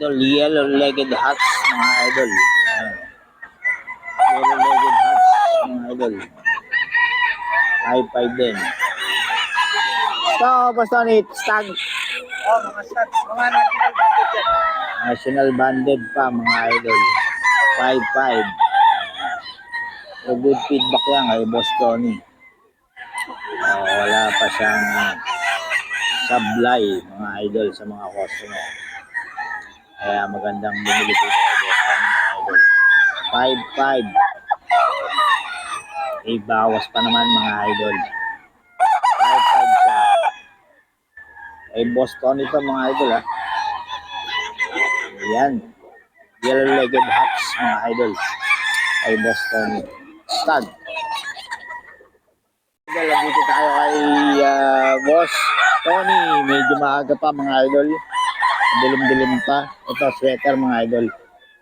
Idol, yellow-legged hats mga idol. Ayan. Yellow-legged hats mga idol. High five din. So, basta ni stag. Oh, mga stag. Mga national banded. National banded pa mga idol. 5-5. So, good feedback yan kay Boss Tony. Wala pa siyang sablay mga idol sa mga customer. Kaya magandang bumili dito kay Boss Tony mga idol. 5-5. Bawas pa naman mga idol. 5-5 siya. Ay Boss Tony ito mga idol ha. Ayan. Yellow-legged hats mga idol. Ay Boss Tony. Stag. Dito tayo kay Boss Tony. Medyo maaga pa mga idol. Dilim-dilim pa. Ito sweater mga idol.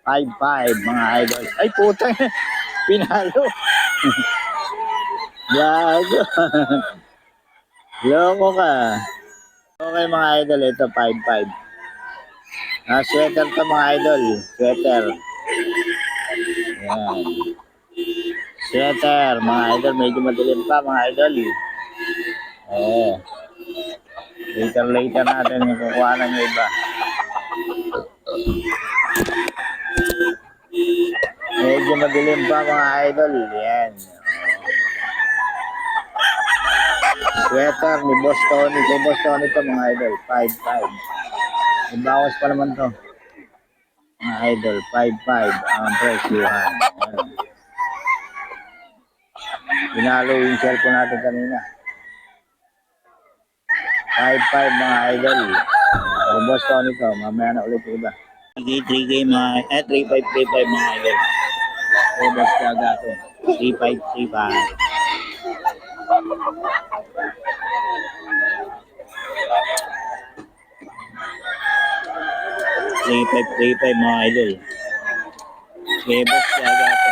5-5 mga idol. Ay putang. Pinalo. Gago. Loko ka. Okay mga idol. Ito 5-5. Sweater to mga idol. Sweater. Ayan. Sweater mga idol. Medyo madilim pa mga idol. Later natin yung kukuha ng iba. Medyo madilim pa mga idol. Yan. Sweater ni Boss Tony. Kay Boss Tony to mga idol. 5-5. Ibawas pa naman to. Mga idol. 5-5. Ang presyuhan. Binalo yung cellphone natin kanina. 5-5 mga idol. Boss Tony to. Mamaya na ulit iba. 3K mga, 3-5 mga idol. Boss Gaga to. 3-5. 3-5 mga idol. Boss Gaga to.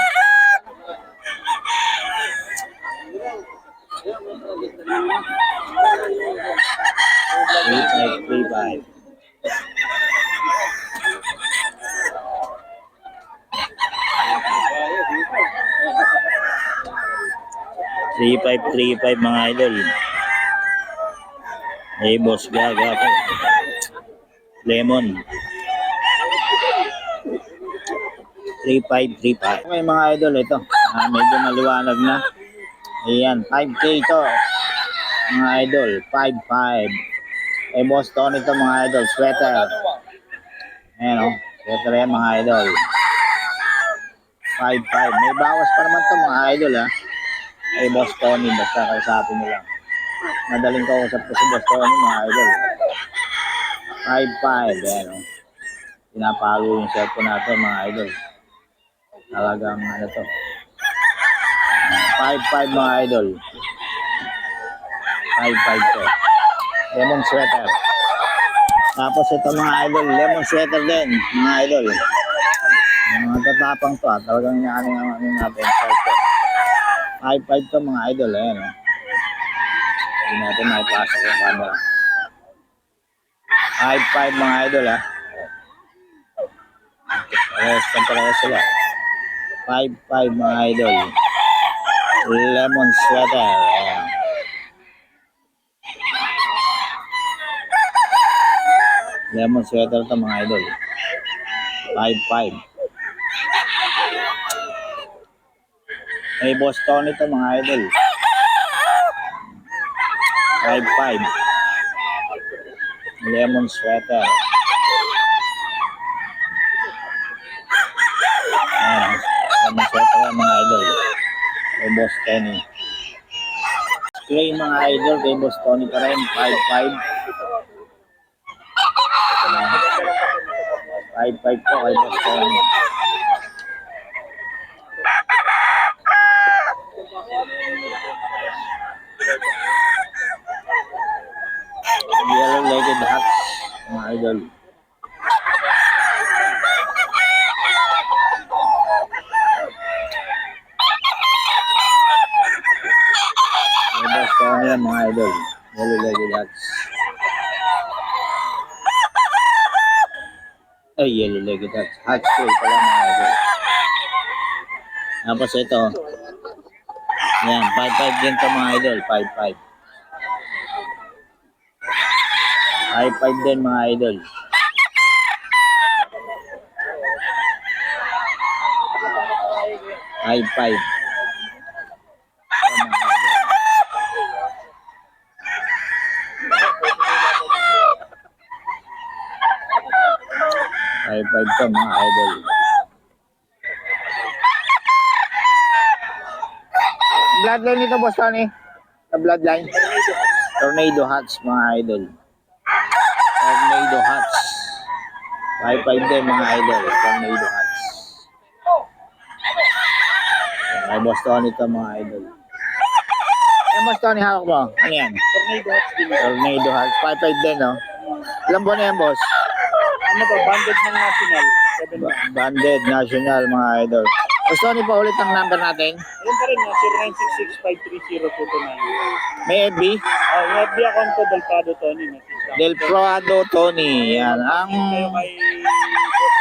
3-5. 3-5 mga idol. Boss Gaga to. Lemon. 3-5. Okay mga idol, ito. Medyo maliwanag na. Ayan, 5K to. Mga idol, 5-5. Boss Tony to mga idol, sweater. Ayan o, sweater yan mga idol. 5-5. May bawas pa naman to mga idol ha. Boss Tony, basta kausapin nyo lang. Madaling kausap ko si Boss Tony mga idol. 5-5. Ayan o. Pinapalo yung cellphone natin mga idol. Talagang ano to. 5-5 mga idol. 5-5 to. Lemon sweater. Tapos ito mga idol, lemon sweater din mga idol. Mga tatapang to ha. Talagang inaano natin cellphone. 5-5 to mga idol. Ayan o. Hindi natin maipasok yung camera. 5-5 mga idol ha. Parehas sila. 5-5 mga idol. Lemon sweater. Ayan. Lemon sweater to mga idol. 5-5. Boss Tony to mga idol. 5-5. Lemon sweater. Lemon sweater mga idol. Boss Tony. Spray mga idol kay Boss Tony pa rin. 5-5. 5-5 po kay Boss Tony. Yellow-legged hats mga idol. Boss Tony yan mga idol. Yellow-legged hats. Ay, yellow legged hats. Hats full pala mga idol. Tapos ito. Yan, 5-5 din to mga idol. 5-5. 5-5 din mga idol. 5-5. 5-5 to mga idol. Bloodline nito, boss Tony? Sa bloodline? Tornado hats mga idol. Tornado hats. 5-5 din mga idol. Tornado hats. Ay, boss Tony to mga idol. Eh, boss Tony, hawak mo. Ano yan? Tornado hats din. Tornado hats. 5-5 din, no? Ilang buwan na yan, boss? Ano ba? Banded ng national. 7 months. Banded National mga idol. Boss Tony, paulit ang number natin. Ayun pa rin, 0966-530-229. May FB? Yung FB account ko, Delpado Tony. Del Prado Tony. Yan. Ang... Kayo kay Boss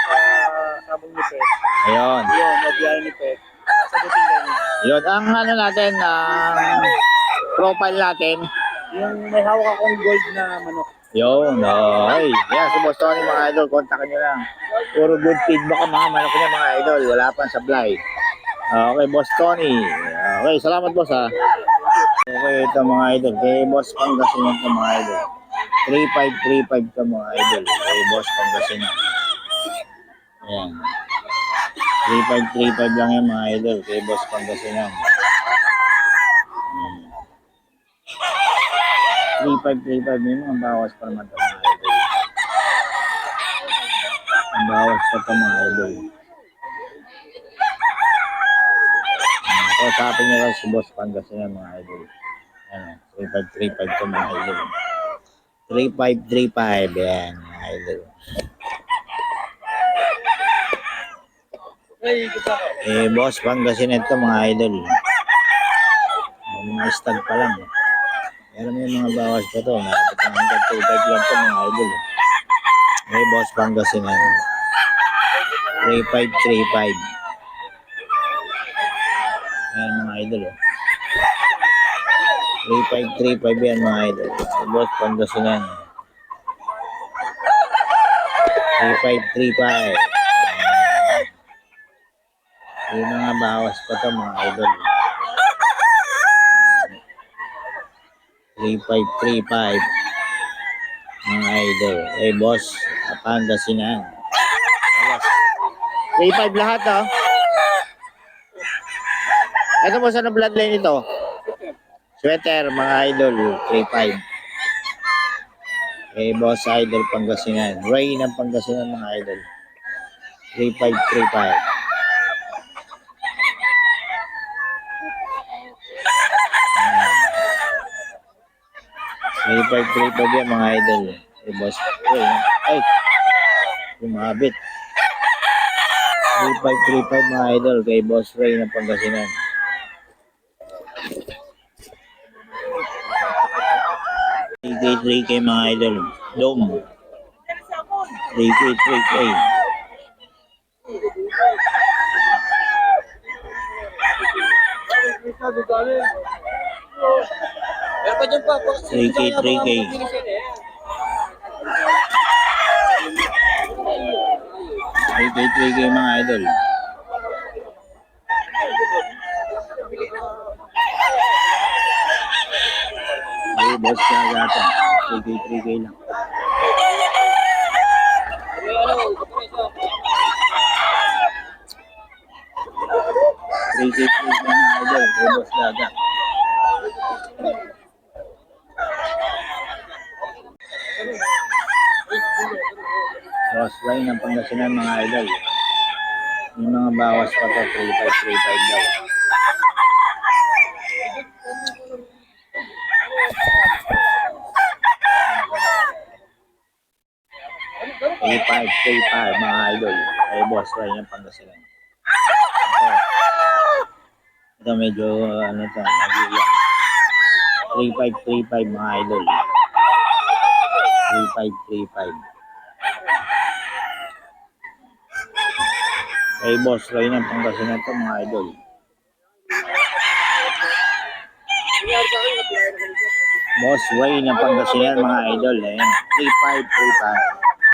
Sabong ni Pet. Ayun. Yun, mabiyahe ni Pet. Sagutin ka niya. Yun. Ang ano natin, ang profile natin. Yung may hawak akong gold na manok. Yun. Ay. Yan. Si Boss Tony mga idol. Kontakin nyo lang. Puro good feedback ang mga manok niya mga idol. Wala pang supply. Okay, Boss Tony. Okay, salamat boss ha. Okay, ito mga idol. Kay Boss Pangasinan ito mga idol. 3535 ito mga idol. Kay Boss Pangasinan. Ayan. 3535 lang yan mga idol. Kay Boss Pangasinan. 3535 may mga bawas pa naman ito mga idol. Ang bawas pa ito mga idol. Kausapin niyo lang si Boss Pangasinan mga idol. Ano, 3535 ito mga idol. 3535 yan mga idol. Ay, kita ko. Eh, Boss Pangasinan ito mga idol. Mga stag pa lang. Meron mo yung mga bawas pa ito. Nakapit ng hanggang 25 lang ito mga idol. Eh, Boss Pangasinan. 3535. Ayan mga idol. 3535 yan mga idol. Boss Pangasinan. 3535. Yung mga bawas pa ito mga idol. 3535 mga idol. Eh, Boss Pangasinan. 35 lahat oh. Ito po sa bloodline ito. Sweater mga idol. 35. Eh, Boss Idol Pangasinan. Ray ng Pangasinan mga idol. 3535. May 535 yan mga idol. Eh, Boss. Ay, lumabit. 3535 mga idol kay Boss Ray ng Pangasinan. K 3K mga idol. Dome. 3K, 3K. Pero pa dyan pa. 3K, 3K. 3K, 3K mga idol. Ay, Boss Kagata. 3K, 3K lang. Three k mga idol. Kay Boss Kagata. Boss Ray ng Pangasinan mga idol. Yung mga bawas pa to, 3535 daw. $3535 mga idol. Ay Boss Ray ng Pangasinan. Ito medyo ano to, nag-iiyak. 3535 mga idol. 3535. Kay Boss Ray ng Pangasinan to mga idol. Boss Ray ng Pangasinan mga idol. Ayan, 3535.